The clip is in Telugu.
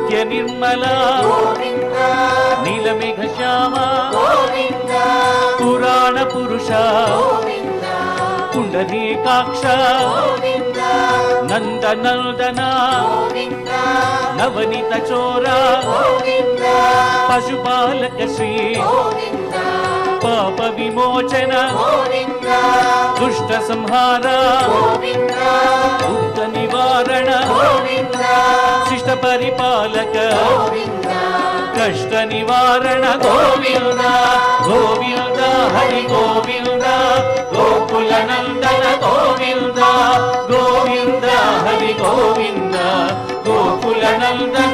నిత్య నిర్మల నీలమేఘ శ్యామ పురాణ పురుష పుండరీకాక్ష నందనందన నవనీత చోర పశుపాలక శ్రీ పాప విమోచన దుష్ట సంహార దుఃఖ నివారణ శిష్ట పరిపాలక కష్ట నివారణ గోవింద గోవింద హరి గోవింద గోకుల నందన గోవింద గోవింద హరి గోవింద గోకుల నందన